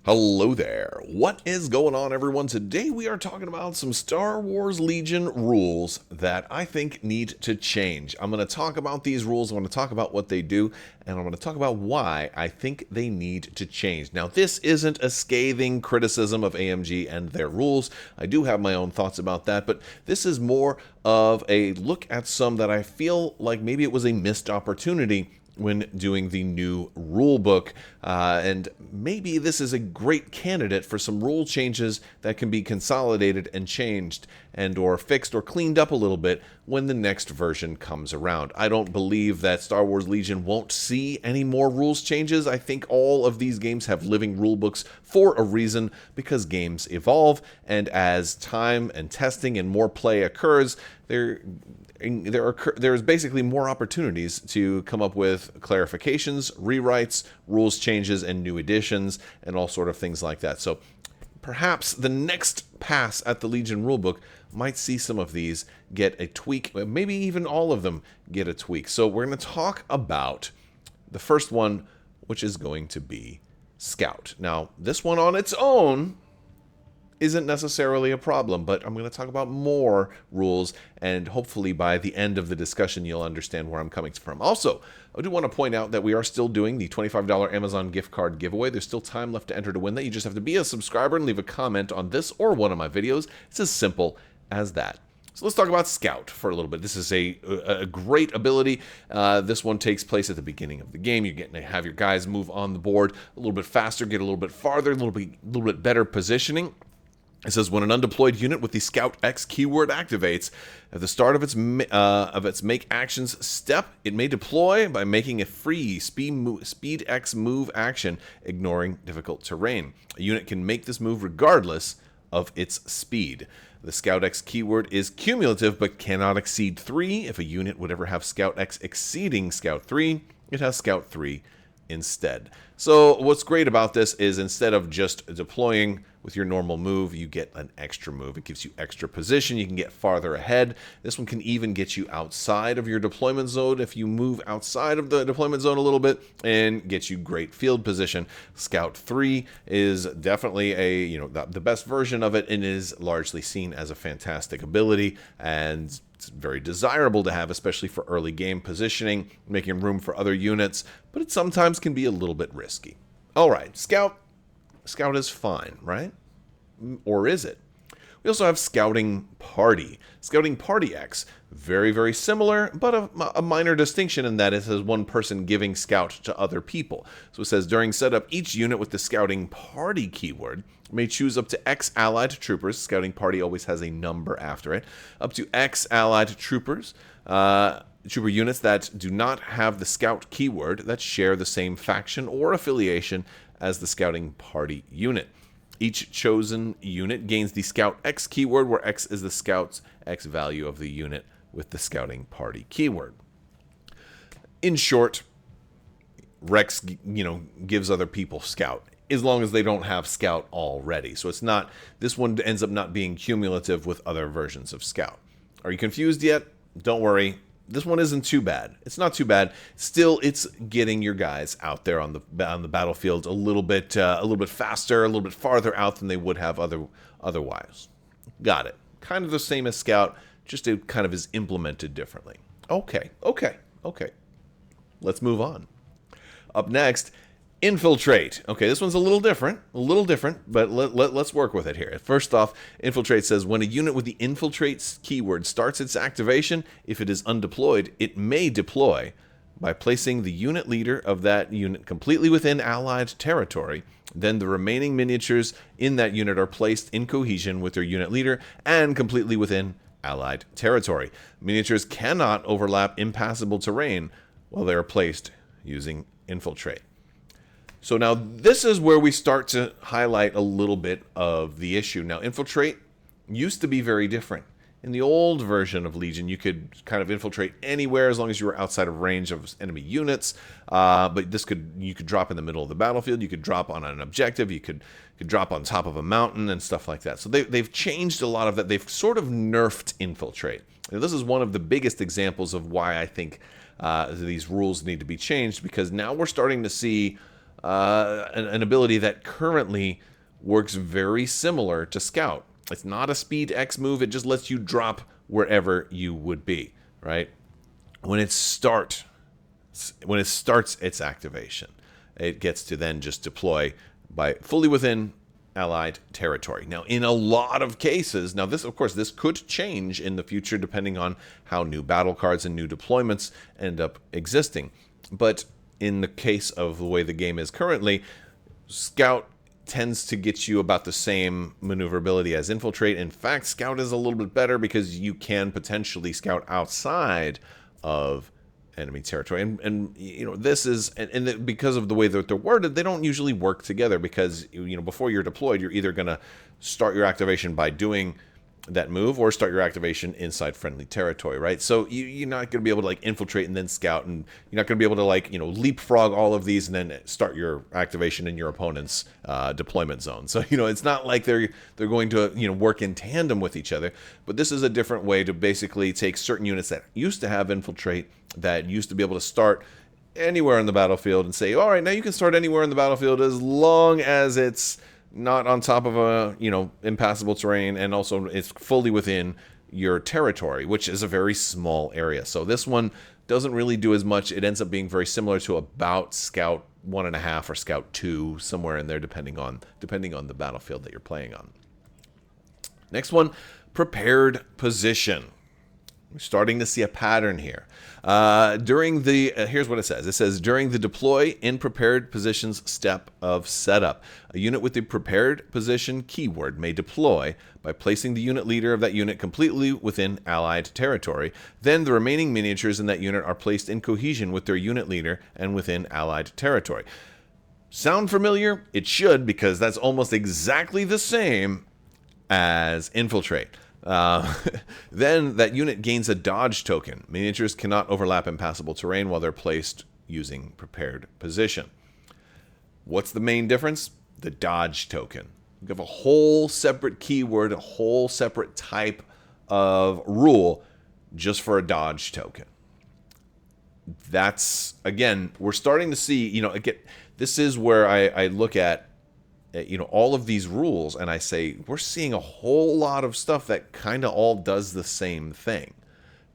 Hello there. What is going on, everyone? Today we are talking about some Star Wars Legion rules that I think need to change. I'm going to talk about these rules, I'm going to talk about what they do, and I'm going to talk about why I think they need to change. Now, this isn't a scathing criticism of AMG and their rules. I do have my own thoughts about that, but this is more of a look at some that I feel like maybe it was a missed opportunity when doing the new rule book, and maybe this is a great candidate for some rule changes that can be consolidated and changed and or fixed or cleaned up a little bit when the next version comes around. I don't believe that Star Wars Legion won't see any more rules changes. I think all of these games have living rule books for a reason, because games evolve, and as time and testing and more play occurs, there's basically more opportunities to come up with clarifications, rewrites, rules changes, and new additions, and all sort of things like that. So perhaps the next pass at the Legion rulebook might see some of these get a tweak, maybe even all of them get a tweak. So we're going to talk about the first one, which is going to be Scout. Now, this one on its own isn't necessarily a problem, but I'm going to talk about more rules, and hopefully by the end of the discussion you'll understand where I'm coming from. Also, I do want to point out that we are still doing the $25 Amazon gift card giveaway. There's still time left to enter to win that. You just have to be a subscriber and leave a comment on this or one of my videos. It's as simple as that. So let's talk about Scout for a little bit. This is a great ability. This one takes place at the beginning of the game. You're getting to have your guys move on the board a little bit faster, get a little bit farther, a little bit better positioning. It says, when an undeployed unit with the Scout X keyword activates, at the start of its make actions step, it may deploy by making a free speed X move action, ignoring difficult terrain. A unit can make this move regardless of its speed. The Scout X keyword is cumulative but cannot exceed 3. If a unit would ever have Scout X exceeding Scout 3, it has Scout 3 instead. So what's great about this is, instead of just deploying with your normal move, you get an extra move. It gives you extra position. You can get farther ahead. This one can even get you outside of your deployment zone if you move outside of the deployment zone a little bit, and get you great field position. Scout 3 is definitely the best version of it, and is largely seen as a fantastic ability, and it's very desirable to have, especially for early game positioning, making room for other units, but it sometimes can be a little bit risky. All right, Scout is fine, right? Or is it? We also have Scouting Party. Scouting Party X, very, very similar, but a minor distinction in that it has one person giving Scout to other people. So it says, during setup, each unit with the Scouting Party keyword may choose up to X allied troopers. Scouting Party always has a number after it. Up to X allied troopers. Trooper units that do not have the Scout keyword, that share the same faction or affiliation as the Scouting Party unit. Each chosen unit gains the Scout X keyword, where X is the Scout's X value of the unit with the Scouting Party keyword. In short, Rex, gives other people Scout, as long as they don't have Scout already. So it's not, this one ends up not being cumulative with other versions of Scout. Are you confused yet? Don't worry. This one isn't too bad. It's not too bad. Still, it's getting your guys out there on the battlefield a little bit faster, a little bit farther out than they would have otherwise. Got it. Kind of the same as Scout, just it kind of is implemented differently. Okay. Let's move on. Up next, Infiltrate. Okay, this one's a little different, but let's work with it here. First off, Infiltrate says, when a unit with the Infiltrate keyword starts its activation, if it is undeployed, it may deploy by placing the unit leader of that unit completely within allied territory. Then the remaining miniatures in that unit are placed in cohesion with their unit leader and completely within allied territory. Miniatures cannot overlap impassable terrain while they are placed using Infiltrate. So now this is where we start to highlight a little bit of the issue. Now, Infiltrate used to be very different. In the old version of Legion, you could kind of infiltrate anywhere as long as you were outside of range of enemy units. But you could drop in the middle of the battlefield. You could drop on an objective. You could drop on top of a mountain and stuff like that. So they've changed a lot of that. They've sort of nerfed Infiltrate. And this is one of the biggest examples of why I think these rules need to be changed, because now we're starting to see an ability that currently works very similar to Scout. It's not a speed X move. It just lets you drop wherever you would be, right? When it starts its activation, it gets to then just deploy by fully within allied territory. Now, in a lot of cases, now this, of course, this could change in the future depending on how new battle cards and new deployments end up existing. But in the case of the way the game is currently, Scout tends to get you about the same maneuverability as Infiltrate. In fact, Scout is a little bit better because you can potentially scout outside of enemy territory. And you know, this is, and because of the way that they're worded, they don't usually work together because, you know, before you're deployed, you're either going to start your activation by doing that move or start your activation inside friendly territory, right? So you're not going to be able to like infiltrate and then scout, and you're not going to be able to like, you know, leapfrog all of these and then start your activation in your opponent's deployment zone. So, you know, it's not like they're going to, you know, work in tandem with each other, but this is a different way to basically take certain units that used to have infiltrate, that used to be able to start anywhere in the battlefield, and say, all right, now you can start anywhere in the battlefield as long as it's not on top of a, you know, impassable terrain, and also it's fully within your territory, which is a very small area. So this one doesn't really do as much. It ends up being very similar to about Scout 1.5 or Scout 2, somewhere in there, depending on the battlefield that you're playing on. Next one, prepared position. We're starting to see a pattern here. Here's what it says. It says, during the deploy in prepared positions step of setup, a unit with the prepared position keyword may deploy by placing the unit leader of that unit completely within allied territory. Then the remaining miniatures in that unit are placed in cohesion with their unit leader and within allied territory. Sound familiar? It should, because that's almost exactly the same as Infiltrate. Then that unit gains a dodge token. Miniatures cannot overlap impassable terrain while they're placed using prepared position. What's the main difference? The dodge token. You have a whole separate keyword, a whole separate type of rule just for a dodge token. That's, again, we're starting to see, you know, again, this is where I look at, you know, all of these rules, and I say, we're seeing a whole lot of stuff that kind of all does the same thing.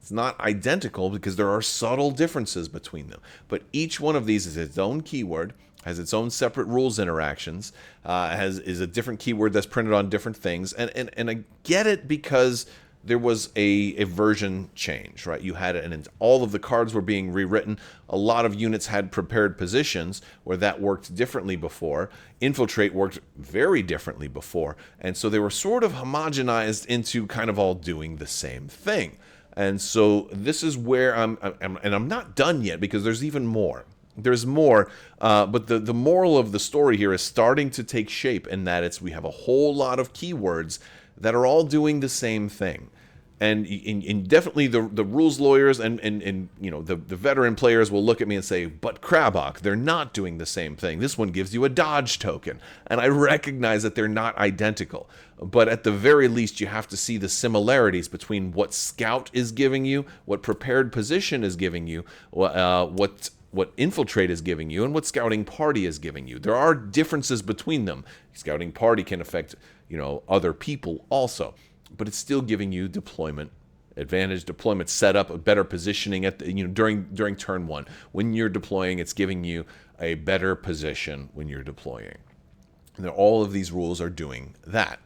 It's not identical because there are subtle differences between them, but each one of these is its own keyword, has its own separate rules interactions, is a different keyword that's printed on different things, and I get it because there was a version change, right? You had it, and all of the cards were being rewritten. A lot of units had prepared positions where that worked differently before. Infiltrate worked very differently before. And so they were sort of homogenized into kind of all doing the same thing. And so this is where I'm not done yet, because there's even more. There's more, but the moral of the story here is starting to take shape, in that we have a whole lot of keywords that are all doing the same thing. And definitely the rules lawyers and you know, the veteran players will look at me and say, but Crabbok, they're not doing the same thing. This one gives you a dodge token. And I recognize that they're not identical. But at the very least, you have to see the similarities between what Scout is giving you, what prepared position is giving you, what Infiltrate is giving you, and what Scouting Party is giving you. There are differences between them. Scouting Party can affect, you know, other people also, but it's still giving you deployment advantage, deployment setup, a better positioning at the, you know, during turn one. When you're deploying, it's giving you a better position when you're deploying. And all of these rules are doing that.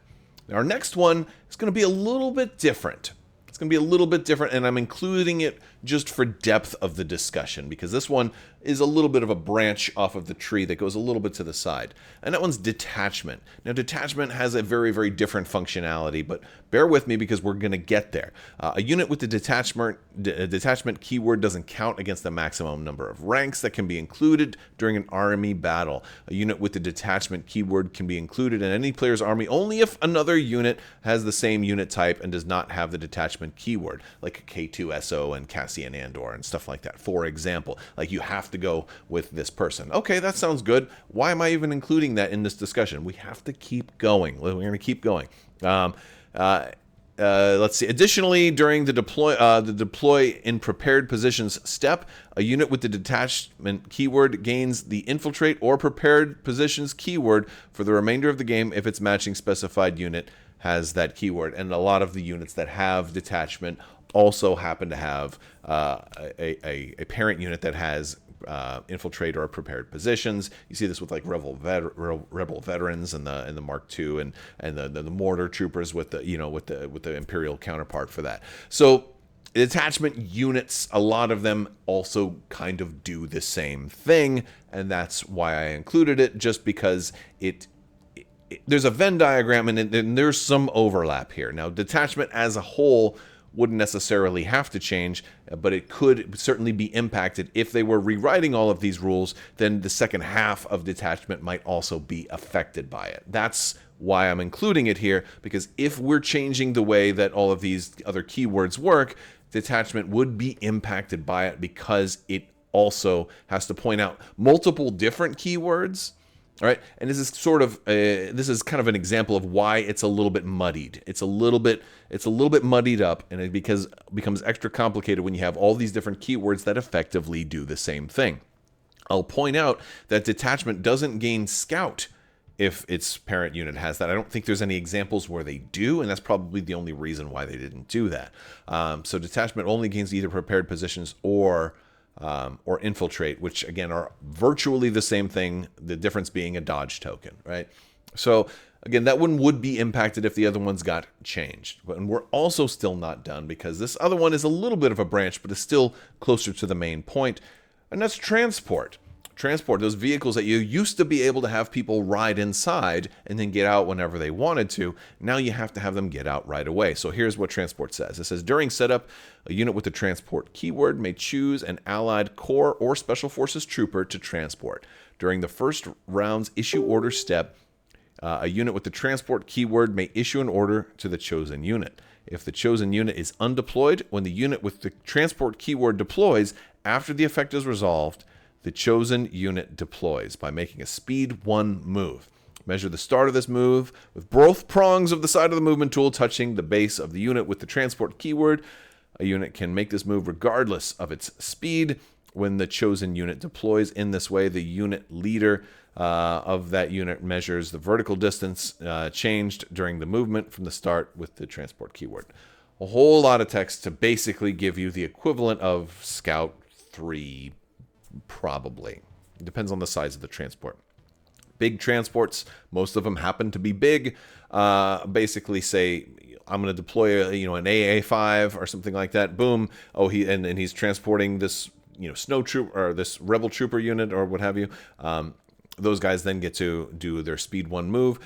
Now, our next one is going to be a little bit different. It's going to be a little bit different, and I'm including it just for depth of the discussion, because this one is a little bit of a branch off of the tree that goes a little bit to the side. And that one's Detachment. Now, Detachment has a very, very different functionality, but bear with me because we're going to get there. A unit with the Detachment keyword doesn't count against the maximum number of ranks that can be included during an army battle. A unit with the Detachment keyword can be included in any player's army only if another unit has the same unit type and does not have the Detachment keyword, like K2SO and Cassian Andor and stuff like that. For example, like, you have to go with this person. Okay, that sounds good. Why am I even including that in this discussion? We have to keep going. We're going to keep going. Let's see. Additionally, during the deploy in prepared positions step, a unit with the detachment keyword gains the infiltrate or prepared positions keyword for the remainder of the game if its matching specified unit has that keyword. And a lot of the units that have detachment also happen to have a parent unit that has infiltrate or prepared positions. You see this with like rebel veterans and the Mark II and the mortar troopers with the Imperial counterpart for that. So detachment units, a lot of them also kind of do the same thing, and that's why I included it, just because there's a Venn diagram and there's some overlap here. Now, detachment as a whole wouldn't necessarily have to change, but it could certainly be impacted. If they were rewriting all of these rules, then the second half of detachment might also be affected by it. That's why I'm including it here, because if we're changing the way that all of these other keywords work, detachment would be impacted by it, because it also has to point out multiple different keywords. All right, and this is kind of an example of why it's a little bit muddied. It's a little bit muddied up, and it becomes extra complicated when you have all these different keywords that effectively do the same thing. I'll point out that detachment doesn't gain scout if its parent unit has that. I don't think there's any examples where they do, and that's probably the only reason why they didn't do that. So detachment only gains either prepared positions or infiltrate, which again are virtually the same thing, the difference being a dodge token, right? So again, that one would be impacted if the other ones got changed. And we're also still not done, because this other one is a little bit of a branch, but is still closer to the main point, and that's transport. Transport, those vehicles that you used to be able to have people ride inside and then get out whenever they wanted to. Now you have to have them get out right away. So here's what transport says. It says, during setup, a unit with the transport keyword may choose an allied corps or special forces trooper to transport. During the first round's issue order step, a unit with the transport keyword may issue an order to the chosen unit. If the chosen unit is undeployed, when the unit with the transport keyword deploys, after the effect is resolved, the chosen unit deploys by making a speed 1 move. Measure the start of this move with both prongs of the side of the movement tool touching the base of the unit with the transport keyword. A unit can make this move regardless of its speed when the chosen unit deploys. In this way, the unit leader of that unit measures the vertical distance changed during the movement from the start with the transport keyword. A whole lot of text to basically give you the equivalent of Scout 3, probably. It depends on the size of the transport. Big transports, most of them happen to be big. Basically say, I'm going to deploy an AA5 or something like that. Boom. Oh, he's transporting this snow troop or this rebel trooper unit or what have you. Those guys then get to do their speed 1 move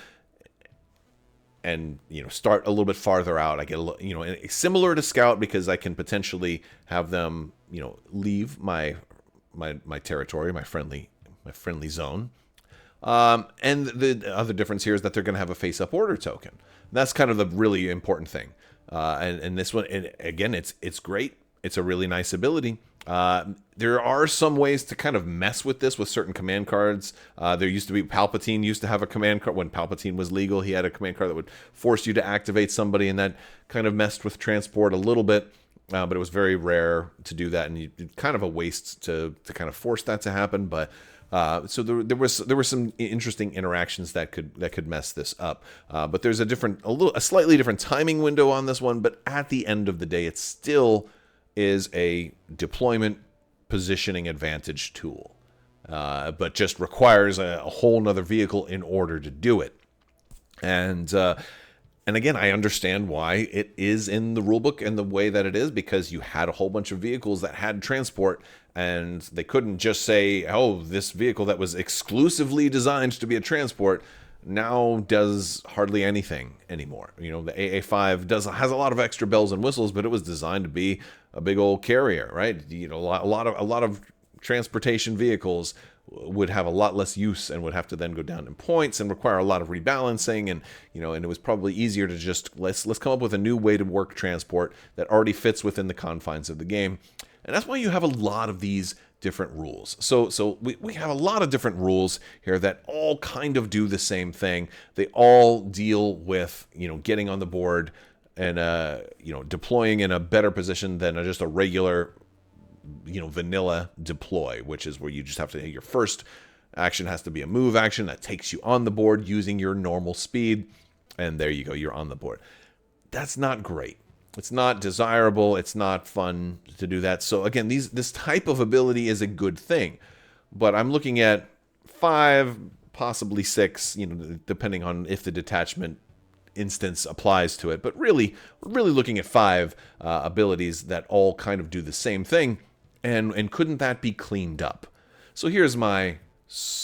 and start a little bit farther out. I get similar to Scout, because I can potentially have them leave my territory, my friendly zone. And the other difference here is that they're going to have a face-up order token. That's kind of the really important thing. And this one, and again, it's great. It's a really nice ability. There are some ways to kind of mess with this with certain command cards. There used to be, Palpatine used to have a command card. When Palpatine was legal, he had a command card that would force you to activate somebody, and that kind of messed with transport a little bit. But it was very rare to do that, and it's kind of a waste to kind of force that to happen. But so there were some interesting interactions that could mess this up. But there's a slightly different timing window on this one. But at the end of the day, it still is a deployment positioning advantage tool, but just requires a whole nother vehicle in order to do it. And again, I understand why it is in the rulebook and the way that it is, because you had a whole bunch of vehicles that had transport, and they couldn't just say, oh, this vehicle that was exclusively designed to be a transport now does hardly anything anymore. The AA5 has a lot of extra bells and whistles, but it was designed to be a big old carrier, right? A lot of transportation vehicles would have a lot less use and would have to then go down in points and require a lot of rebalancing, and and it was probably easier to just let's come up with a new way to work transport that already fits within the confines of the game. And that's why you have a lot of these different rules. So we have a lot of different rules here that all kind of do the same thing. They all deal with getting on the board and deploying in a better position than just a regular, vanilla deploy, which is where you just have to, your first action has to be a move action that takes you on the board using your normal speed, and there you go, you're on the board. That's not great. It's not desirable. It's not fun to do that. So again, this type of ability is a good thing, but I'm looking at 5, possibly 6, depending on if the detachment instance applies to it. But really, we're really looking at 5 abilities that all kind of do the same thing, and couldn't that be cleaned up? So here's my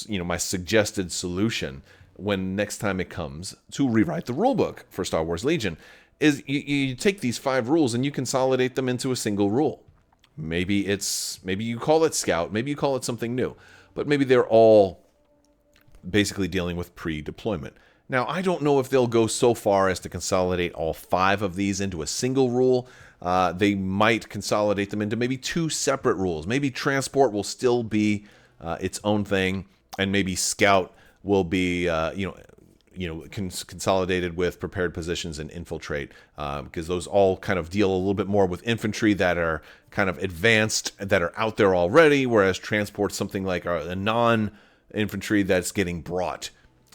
my suggested solution when next time it comes to rewrite the rulebook for Star Wars Legion. Is you take these 5 rules and you consolidate them into a single rule. Maybe you call it Scout, maybe you call it something new, but maybe they're all basically dealing with pre-deployment. Now, I don't know if they'll go so far as to consolidate all 5 of these into a single rule. They might consolidate them into maybe 2 separate rules. Maybe Transport will still be its own thing, and maybe Scout will be consolidated with Prepared Positions and Infiltrate, because those all kind of deal a little bit more with infantry that are kind of advanced, that are out there already, whereas Transport's something like a non-infantry that's getting brought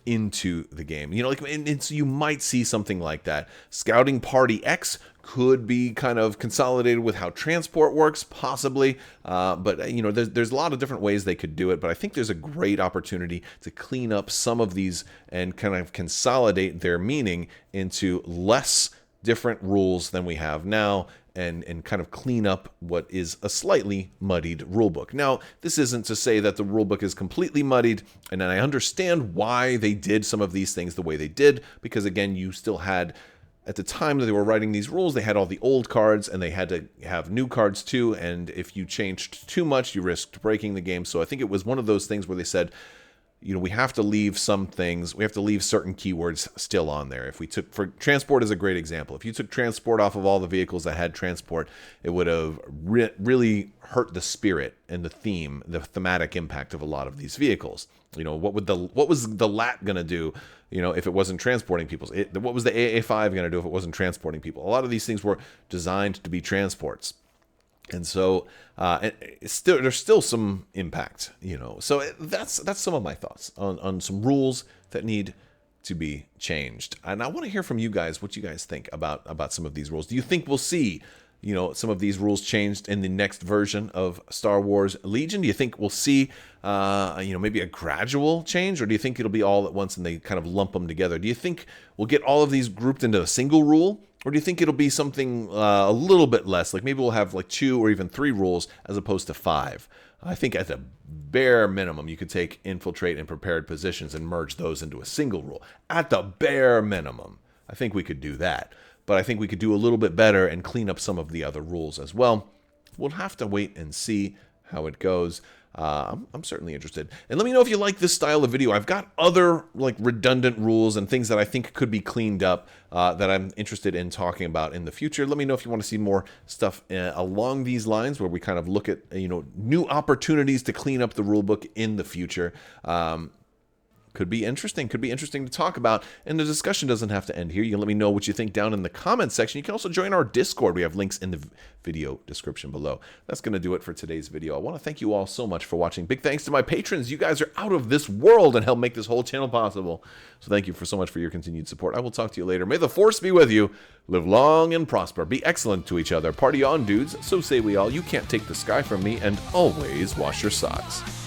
into the game. And so you might see something like that. Scouting Party X could be kind of consolidated with how Transport works, possibly. But there's a lot of different ways they could do it. But I think there's a great opportunity to clean up some of these and kind of consolidate their meaning into less different rules than we have now, and kind of clean up what is a slightly muddied rulebook. Now, this isn't to say that the rulebook is completely muddied, and I understand why they did some of these things the way they did, because again, you still had, at the time that they were writing these rules, they had all the old cards, and they had to have new cards too, and if you changed too much, you risked breaking the game. So I think it was one of those things where they said, we have to leave some things, we have to leave certain keywords still on there. If we took, for Transport is a great example. If you took Transport off of all the vehicles that had Transport, it would have really hurt the spirit and the theme, the thematic impact of a lot of these vehicles. What was the LAT going to do, if it wasn't transporting people? What was the AA5 going to do if it wasn't transporting people? A lot of these things were designed to be transports. And so there's still some impact, So that's some of my thoughts on some rules that need to be changed. And I want to hear from you guys what you guys think about some of these rules. Do you think we'll see, some of these rules changed in the next version of Star Wars Legion? Do you think we'll see, maybe a gradual change, or do you think it'll be all at once and they kind of lump them together? Do you think we'll get all of these grouped into a single rule? Or do you think it'll be something a little bit less? Like maybe we'll have like 2 or even 3 rules as opposed to 5. I think at the bare minimum, you could take Infiltrate and Prepared Positions and merge those into a single rule. At the bare minimum, I think we could do that. But I think we could do a little bit better and clean up some of the other rules as well. We'll have to wait and see how it goes. I'm certainly interested. And let me know if you like this style of video. I've got other redundant rules and things that I think could be cleaned up that I'm interested in talking about in the future. Let me know if you want to see more stuff along these lines, where we kind of look at new opportunities to clean up the rulebook in the future. Could be interesting to talk about, and the discussion doesn't have to end here. You can let me know what you think down in the comments section. You can also join our Discord. We have links in the video description below. That's going to do it for today's video. I want to thank you all so much for watching. Big thanks to my patrons. You guys are out of this world and help make this whole channel possible. So thank you so much for your continued support. I will talk to you later. May the Force be with you. Live long and prosper. Be excellent to each other. Party on, dudes. So say we all. You can't take the sky from me. And always wash your socks.